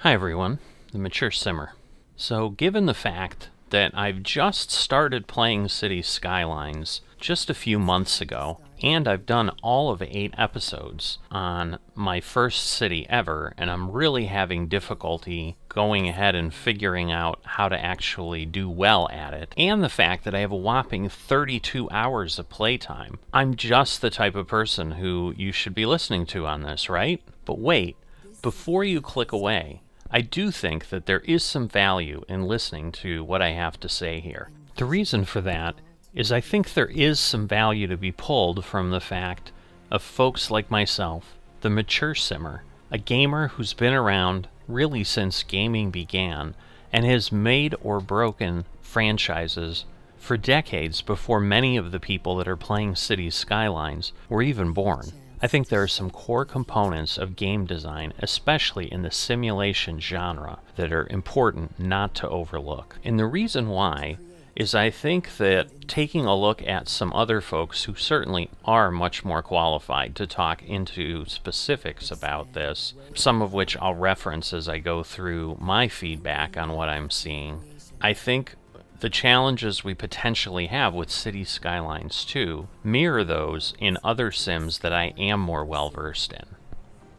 Hi everyone, the Mature Simmer. So given the fact that I've just started playing Cities Skylines just a few months ago, and I've done all of 8 episodes on my first city ever, and I'm really having difficulty going ahead and figuring out how to actually do well at it, and the fact that I have a whopping 32 hours of playtime, I'm just the type of person who you should be listening to on this, right? But wait, before you click away, I do think that there is some value in listening to what I have to say here. The reason for that is I think there is some value to be pulled from the fact of folks like myself, the Mature Simmer, a gamer who's been around really since gaming began and has made or broken franchises for decades before many of the people that are playing Cities Skylines were even born. I think there are some core components of game design, especially in the simulation genre, that are important not to overlook. And the reason why is I think that taking a look at some other folks who certainly are much more qualified to talk into specifics about this, some of which I'll reference as I go through my feedback on what I'm seeing, I think the challenges we potentially have with Cities Skylines II mirror those in other sims that I am more well-versed in.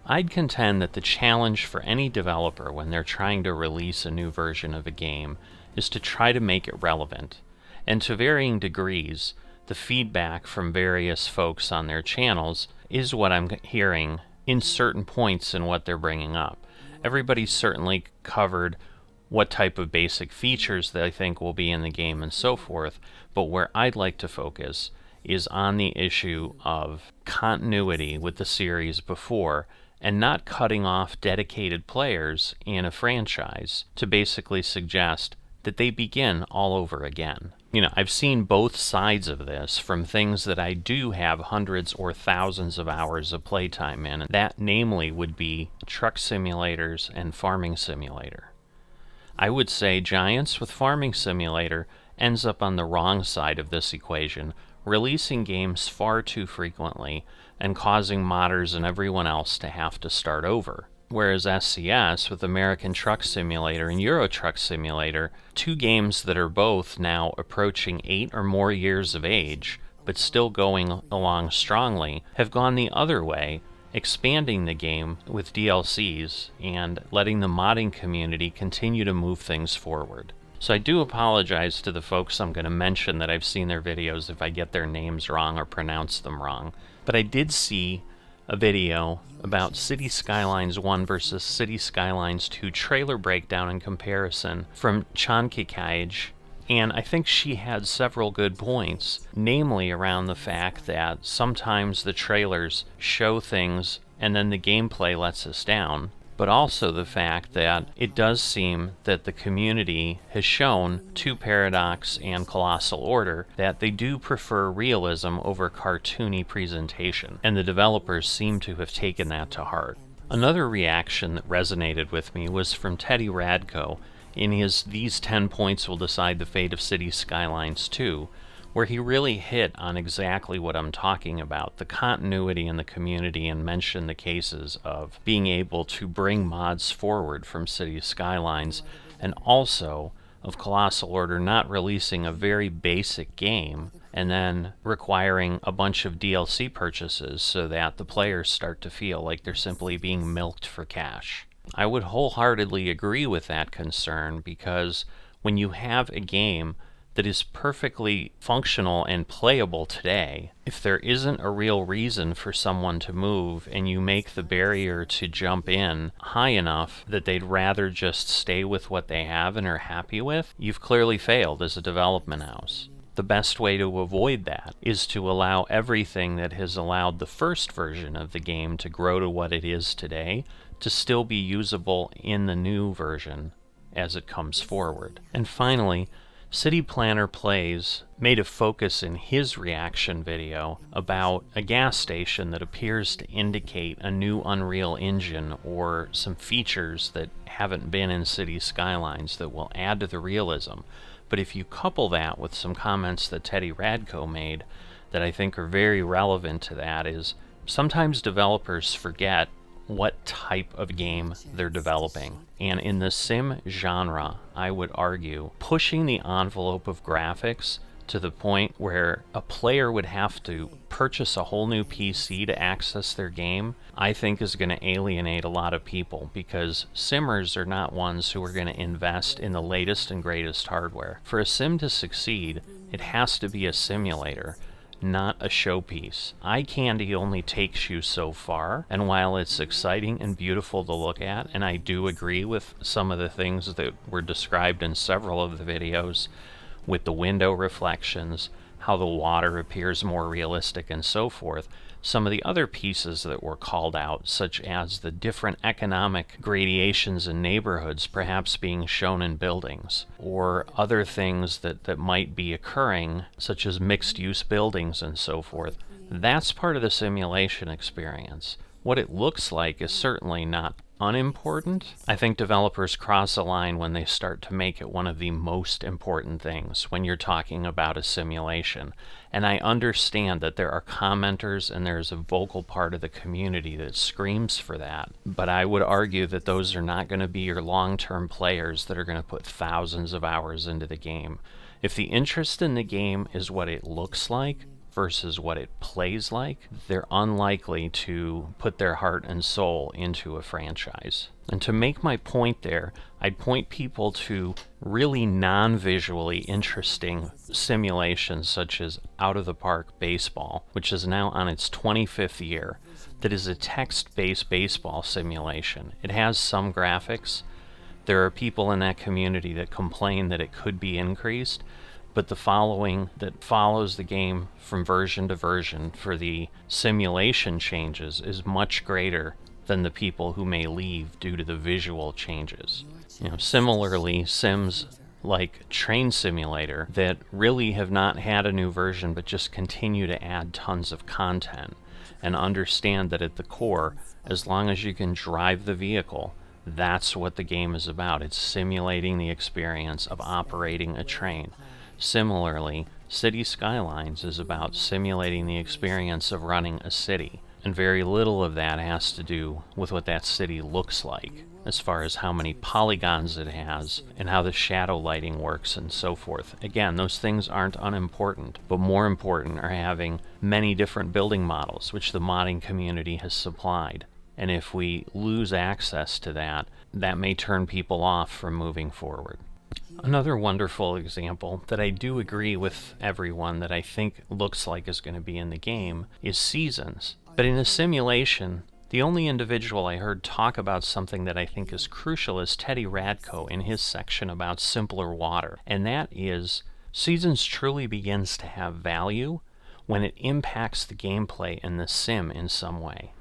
I'd contend that the challenge for any developer when they're trying to release a new version of a game is to try to make it relevant, and to varying degrees, the feedback from various folks on their channels is what I'm hearing in certain points in what they're bringing up. Everybody's certainly covered what type of basic features that I think will be in the game and so forth, but where I'd like to focus is on the issue of continuity with the series before and not cutting off dedicated players in a franchise to basically suggest that they begin all over again. I've seen both sides of this from things that I do have hundreds or thousands of hours of playtime in, and that namely would be truck simulators and farming simulator. I would say Giants with Farming Simulator ends up on the wrong side of this equation, releasing games far too frequently and causing modders and everyone else to have to start over. Whereas SCS with American Truck Simulator and Euro Truck Simulator, 2 games that are both now approaching 8 or more years of age, but still going along strongly, have gone the other way, expanding the game with DLCs and letting the modding community continue to move things forward. So I do apologize to the folks I'm going to mention that I've seen their videos if I get their names wrong or pronounce them wrong. But I did see a video about Cities Skylines 1 versus Cities Skylines 2 trailer breakdown and comparison from Chankikaij, and I think she had several good points, namely around the fact that sometimes the trailers show things and then the gameplay lets us down, but also the fact that it does seem that the community has shown to Paradox and Colossal Order that they do prefer realism over cartoony presentation, and the developers seem to have taken that to heart. Another reaction that resonated with me was from Teddy Radko in his These 10 Points Will Decide the Fate of Cities Skylines II, where he really hit on exactly what I'm talking about, the continuity in the community, and mentioned the cases of being able to bring mods forward from Cities Skylines, and also of Colossal Order not releasing a very basic game and then requiring a bunch of DLC purchases so that the players start to feel like they're simply being milked for cash. I would wholeheartedly agree with that concern, because when you have a game that is perfectly functional and playable today, if there isn't a real reason for someone to move and you make the barrier to jump in high enough that they'd rather just stay with what they have and are happy with, you've clearly failed as a development house. The best way to avoid that is to allow everything that has allowed the first version of the game to grow to what it is today to still be usable in the new version as it comes forward. And finally, City Planner Plays made a focus in his reaction video about a gas station that appears to indicate a new Unreal Engine or some features that haven't been in Cities Skylines that will add to the realism. But if you couple that with some comments that Teddy Radko made that I think are very relevant to that, is sometimes developers forget what type of game they're developing. And in the sim genre, I would argue pushing the envelope of graphics to the point where a player would have to purchase a whole new PC to access their game, I think is going to alienate a lot of people, because simmers are not ones who are going to invest in the latest and greatest hardware. For a sim to succeed, it has to be a simulator, not a showpiece. Eye candy only takes you so far, and while it's exciting and beautiful to look at, and I do agree with some of the things that were described in several of the videos, with the window reflections, how the water appears more realistic and so forth, some of the other pieces that were called out, such as the different economic gradations in neighborhoods perhaps being shown in buildings, or other things that might be occurring, such as mixed-use buildings and so forth, that's part of the simulation experience. What it looks like is certainly not unimportant. I think developers cross a line when they start to make it one of the most important things when you're talking about a simulation. And I understand that there are commenters and there's a vocal part of the community that screams for that. But I would argue that those are not going to be your long-term players that are going to put thousands of hours into the game. If the interest in the game is what it looks like versus what it plays like, they're unlikely to put their heart and soul into a franchise. And to make my point there, I'd point people to really non-visually interesting simulations such as Out of the Park Baseball, which is now on its 25th year, that is a text-based baseball simulation. It has some graphics. There are people in that community that complain that it could be increased, but the following that follows the game from version to version for the simulation changes is much greater than the people who may leave due to the visual changes. Similarly, sims like Train Simulator that really have not had a new version but just continue to add tons of content, and understand that at the core, as long as you can drive the vehicle, that's what the game is about. It's simulating the experience of operating a train. Similarly, Cities Skylines is about simulating the experience of running a city, and very little of that has to do with what that city looks like, as far as how many polygons it has, and how the shadow lighting works, and so forth. Again, those things aren't unimportant, but more important are having many different building models, which the modding community has supplied. And if we lose access to that, that may turn people off from moving forward. Another wonderful example that I do agree with everyone that I think looks like is going to be in the game is Seasons. But in a simulation, the only individual I heard talk about something that I think is crucial is Teddy Radko in his section about simpler water. And that is, Seasons truly begins to have value when it impacts the gameplay in the sim in some way.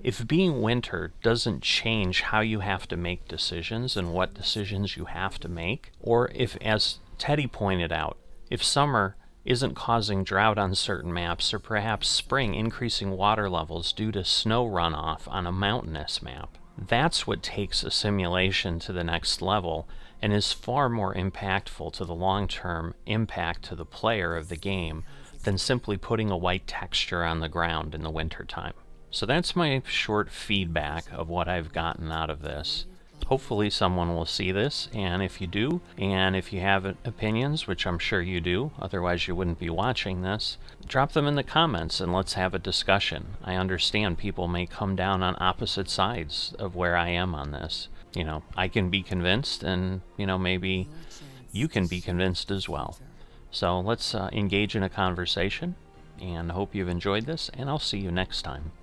If being winter doesn't change how you have to make decisions and what decisions you have to make, or if, as Teddy pointed out, if summer isn't causing drought on certain maps, or perhaps spring increasing water levels due to snow runoff on a mountainous map, that's what takes a simulation to the next level and is far more impactful to the long-term impact to the player of the game than simply putting a white texture on the ground in the wintertime. So that's my short feedback of what I've gotten out of this. Hopefully someone will see this, and if you do, and if you have opinions, which I'm sure you do, otherwise you wouldn't be watching this, drop them in the comments and let's have a discussion. I understand people may come down on opposite sides of where I am on this. I can be convinced, and maybe you can be convinced as well. So let's engage in a conversation, and hope you've enjoyed this, and I'll see you next time.